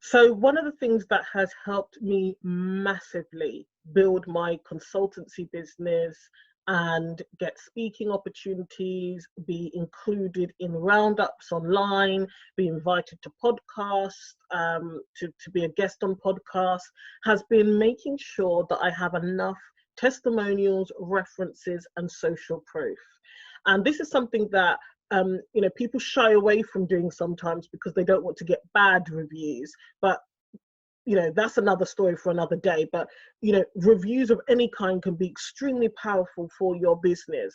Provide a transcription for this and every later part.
So one of the things that has helped me massively build my consultancy business and get speaking opportunities, be included in roundups online, be invited to podcasts, to be a guest on podcasts, has been making sure that I have enough testimonials, references, and social proof. And this is something that people shy away from doing sometimes because they don't want to get bad reviews. But that's another story for another day. But reviews of any kind can be extremely powerful for your business.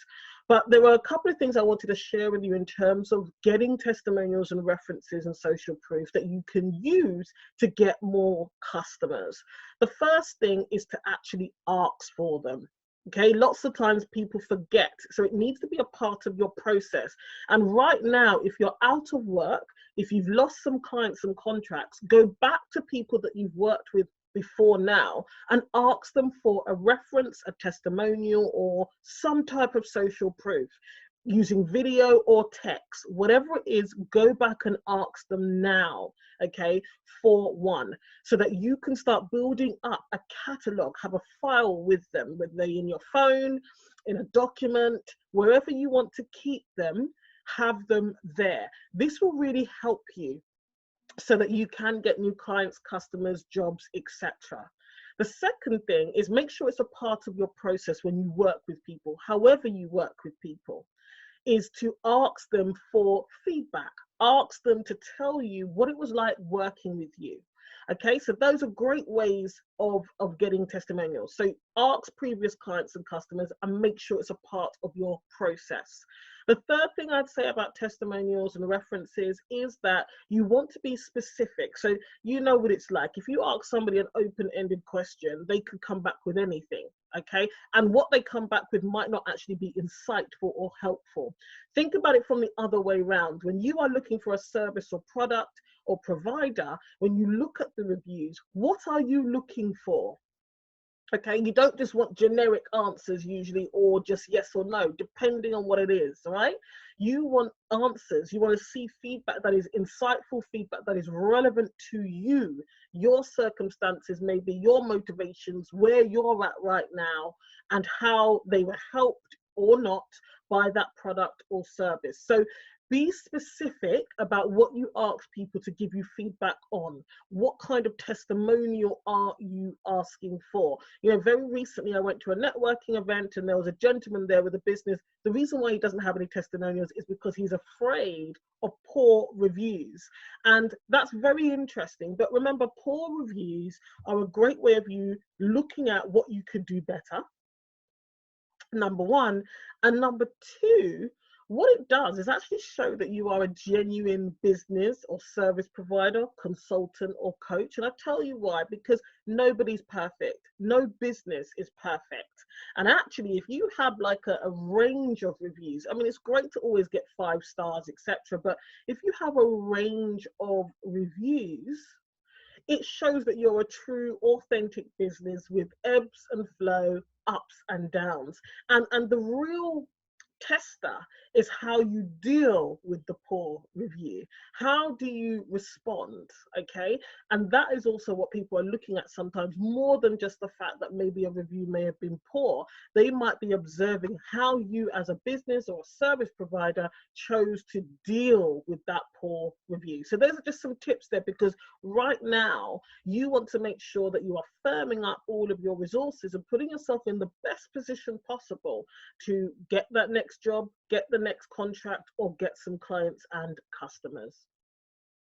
But there are a couple of things I wanted to share with you in terms of getting testimonials and references and social proof that you can use to get more customers. The first thing is to actually ask for them. Okay, lots of times people forget, so it needs to be a part of your process. And right now, if you're out of work, if you've lost some clients and contracts, go back to people that you've worked with before now and ask them for a reference, a testimonial, or some type of social proof. Using video or text, whatever it is, go back and ask them now, okay, for one, so that you can start building up a catalog, have a file with them, whether they're in your phone, in a document, wherever you want to keep them, have them there. This will really help you so that you can get new clients, customers, jobs, etc. The second thing is make sure it's a part of your process when you work with people, however you work with people, is to ask them for feedback. Ask them to tell you what it was like working with you. Okay, so those are great ways of getting testimonials. So ask previous clients and customers and make sure it's a part of your process. The third thing I'd say about testimonials and references is that you want to be specific. So you know what it's like. If you ask somebody an open-ended question, they could come back with anything, okay? And what they come back with might not actually be insightful or helpful. Think about it from the other way around. When you are looking for a service or product or provider, when you look at the reviews, what are you looking for? Okay, you don't just want generic answers usually, or just yes or no, depending on what it is, all right? You want answers. You want to see feedback that is insightful, feedback that is relevant to you, your circumstances, maybe your motivations, where you're at right now, and how they were helped or not by that product or service. So be specific about what you ask people to give you feedback on. What kind of testimonial are you asking for? Very recently I went to a networking event and there was a gentleman there with a business. The reason why he doesn't have any testimonials is because he's afraid of poor reviews. And that's very interesting. But remember, poor reviews are a great way of you looking at what you could do better, number one. And number two, what it does is actually show that you are a genuine business or service provider, consultant or coach. And I tell you why, because nobody's perfect. No business is perfect. And actually, if you have like a range of reviews, I mean, it's great to always get 5 stars, etc. But if you have a range of reviews, it shows that you're a true, authentic business with ebbs and flow, ups and downs. And the real tester is how you deal with the poor review. How do you respond? Okay, and that is also what people are looking at sometimes, more than just the fact that maybe a review may have been poor. They might be observing how you as a business or a service provider chose to deal with that poor review. So those are just some tips there, because right now you want to make sure that you are firming up all of your resources and putting yourself in the best position possible to get that next job, get the next contract, or get some clients and customers.